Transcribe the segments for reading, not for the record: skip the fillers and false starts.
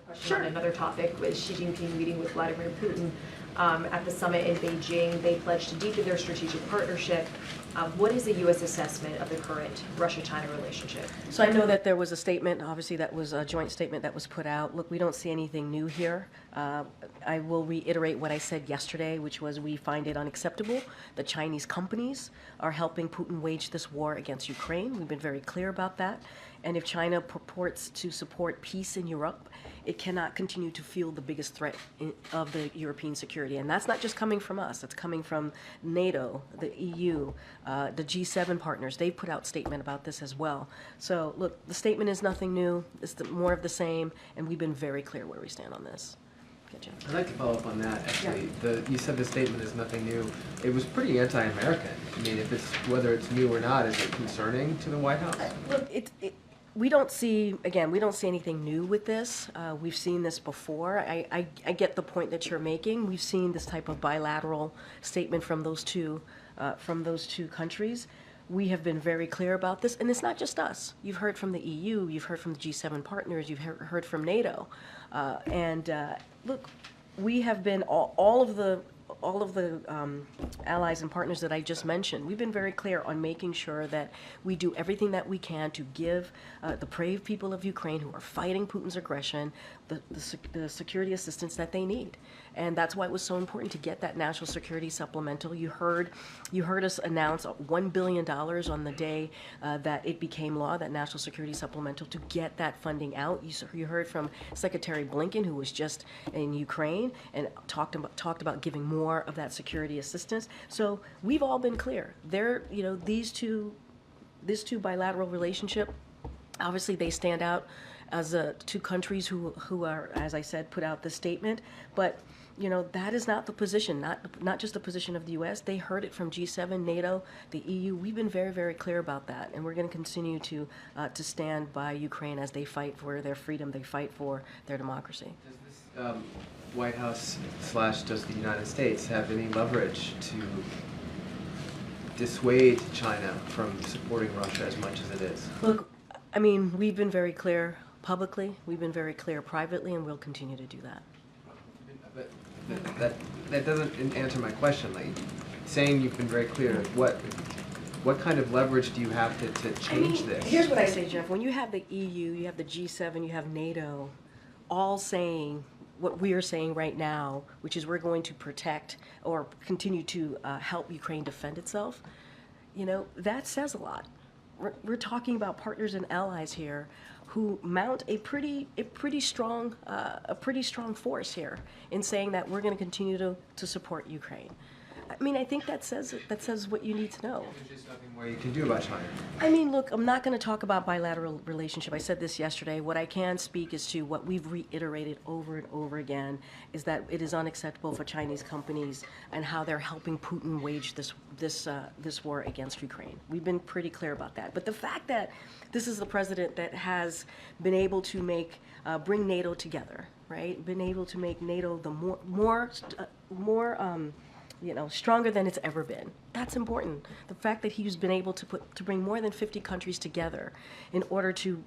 Question on another topic was Xi Jinping meeting with Vladimir Putin at the summit in Beijing. They pledged to deepen their strategic partnership. What is the U.S. assessment of the current Russia-China relationship? So I know that there was a statement, obviously that was a joint statement that was put out. Look, we don't see anything new here. I will reiterate what I said yesterday, which was we find it unacceptable that Chinese companies are helping Putin wage this war against Ukraine. We've been very clear about that. And if China purports to support peace in Europe, it cannot continue to fuel the biggest threat of the European security. And that's not just coming from us. It's coming from NATO, the EU, the G7 partners. They've put out a statement about this as well. So look, the statement is nothing new. It's more of the same. And we've been very clear where we stand on this. Okay, I'd like to follow up on that, actually. Yeah. You said the statement is nothing new. It was pretty anti-American. I mean, whether it's new or not, is it concerning to the White House? Look, we don't see anything new with this. We've seen this before. I get the point that you're making. We've seen this type of bilateral statement from those two countries. We have been very clear about this, and it's not just us. You've heard from the EU, you've heard from the G7 partners, you've heard from NATO, look, we have been all of the allies and partners that I just mentioned. We've been very clear on making sure that we do everything that we can to give the brave people of Ukraine who are fighting Putin's aggression the security assistance that they need. And that's why it was so important to get that national security supplemental. You heard us announce $1 billion on the day that it became law, that national security supplemental, to get that funding out. You heard from Secretary Blinken, who was just in Ukraine, and talked about giving more of that security assistance. So we've all been clear. This two bilateral relationship, obviously they stand out as two countries who are, as I said, put out the statement. But that is not the position, not just the position of the U.S. They heard it from G7, NATO, the EU. We've been very, very clear about that, and we're going to continue to stand by Ukraine as they fight for their freedom, they fight for their democracy. Does this White House / does the United States have any leverage to dissuade China from supporting Russia as much as it is? Look, I mean, we've been very clear publicly, we've been very clear privately, and we'll continue to do that. But that doesn't answer my question. Like, saying you've been very clear, what kind of leverage do you have to change this? Here's what I say, Jeff. When you have the EU, you have the G7, you have NATO, all saying what we are saying right now, which is we're going to protect or continue to help Ukraine defend itself, that says a lot. We're talking about partners and allies here who mount a pretty strong force here in saying that we're going to continue to support Ukraine. I mean, I think that says what you need to know. There's just nothing more you can do about China. I mean, look, I'm not going to talk about bilateral relationship. I said this yesterday. What I can speak is to what we've reiterated over and over again is that it is unacceptable for Chinese companies and how they're helping Putin wage this war against Ukraine. We've been pretty clear about that. But the fact that this is the president that has been able to bring NATO together, right? Been able to make NATO the more stronger than it's ever been. That's important. The fact that he's been able to bring more than 50 countries together in order to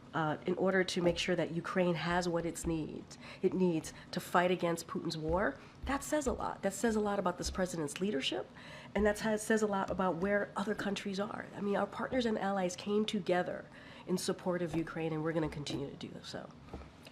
make sure that Ukraine has what it needs to fight against Putin's war. That says a lot. That says a lot about this president's leadership, and says a lot about where other countries are. I mean, our partners and allies came together in support of Ukraine, and we're going to continue to do so.